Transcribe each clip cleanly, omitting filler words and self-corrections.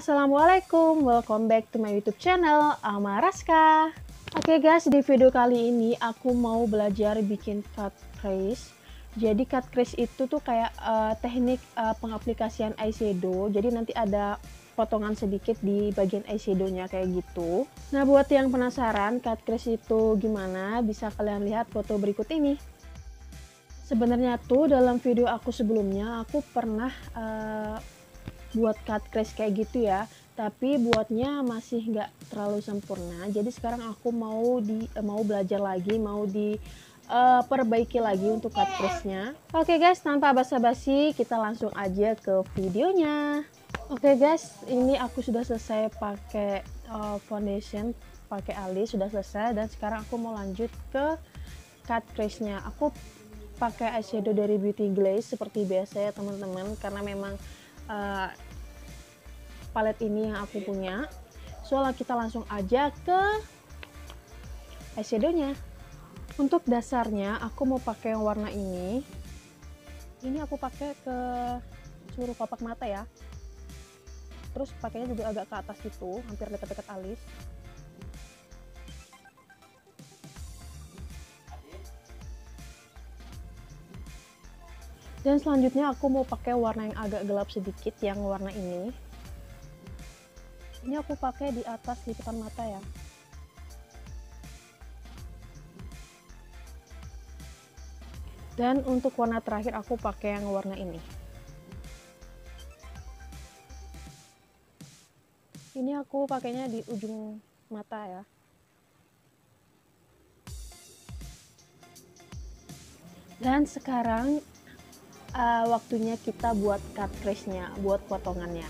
Assalamualaikum, welcome back to my YouTube channel Amaraska. Oke guys, di video kali ini aku mau belajar bikin cut crease. Jadi cut crease itu tuh kayak teknik pengaplikasian eyeshadow. Jadi nanti ada potongan sedikit di bagian eyeshadownya kayak gitu. Nah, buat yang penasaran cut crease itu gimana, bisa kalian lihat foto berikut ini. Sebenarnya tuh dalam video aku sebelumnya aku pernah buat cut crease kayak gitu ya, tapi buatnya masih nggak terlalu sempurna. Jadi sekarang aku mau belajar lagi, mau perbaiki lagi untuk cut crease-nya. Oke guys, tanpa basa-basi kita langsung aja ke videonya. Oke guys, ini aku sudah selesai pakai foundation, pakai alis sudah selesai, dan sekarang aku mau lanjut ke cut crease-nya. Aku pakai eyeshadow dari Beauty Glaze seperti biasa ya teman-teman, karena memang palet ini yang aku punya. Soalnya kita langsung aja ke eyeshadownya. Untuk dasarnya aku mau pakai yang warna ini. Ini aku pakai ke seluruh papak mata ya. Terus pakainya juga agak ke atas gitu, hampir dekat-dekat alis. Dan selanjutnya aku mau pakai warna yang agak gelap sedikit, yang warna ini. Ini aku pakai di atas lipatan mata ya. Dan untuk warna terakhir aku pakai yang warna ini. Ini aku pakainya di ujung mata ya. Dan sekarang waktunya kita buat cut crease-nya, buat potongannya.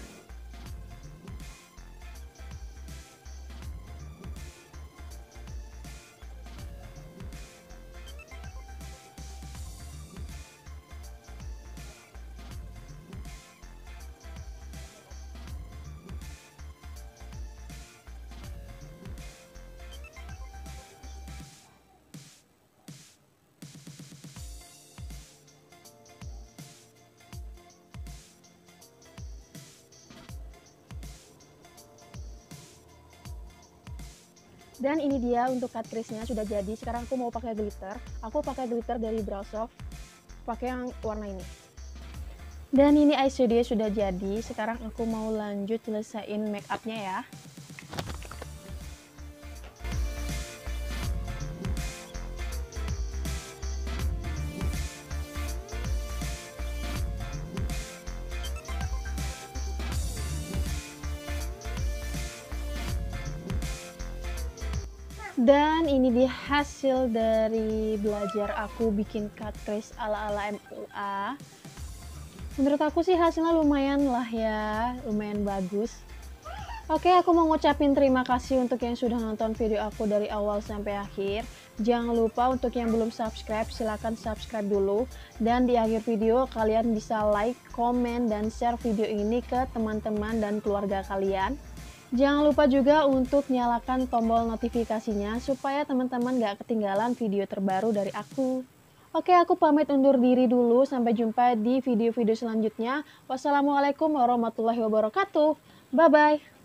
Dan ini dia untuk cut crease-nya sudah jadi. Sekarang aku mau pakai glitter. Aku pakai glitter dari Brow Soft. Pakai yang warna ini. Dan ini eyeshadow sudah jadi. Sekarang aku mau lanjut selesaiin make up-nya ya. Dan ini dia hasil dari belajar aku bikin cut crease ala-ala MUA. Menurut aku sih hasilnya lumayan lah ya, lumayan bagus. Oke, aku mau ngucapin terima kasih untuk yang sudah nonton video aku dari awal sampai akhir. Jangan lupa untuk yang belum subscribe, silahkan subscribe dulu. Dan di akhir video kalian bisa like, komen, dan share video ini ke teman-teman dan keluarga kalian. Jangan lupa juga untuk nyalakan tombol notifikasinya supaya teman-teman gak ketinggalan video terbaru dari aku. Oke, aku pamit undur diri dulu. Sampai jumpa di video-video selanjutnya. Wassalamualaikum warahmatullahi wabarakatuh. Bye-bye.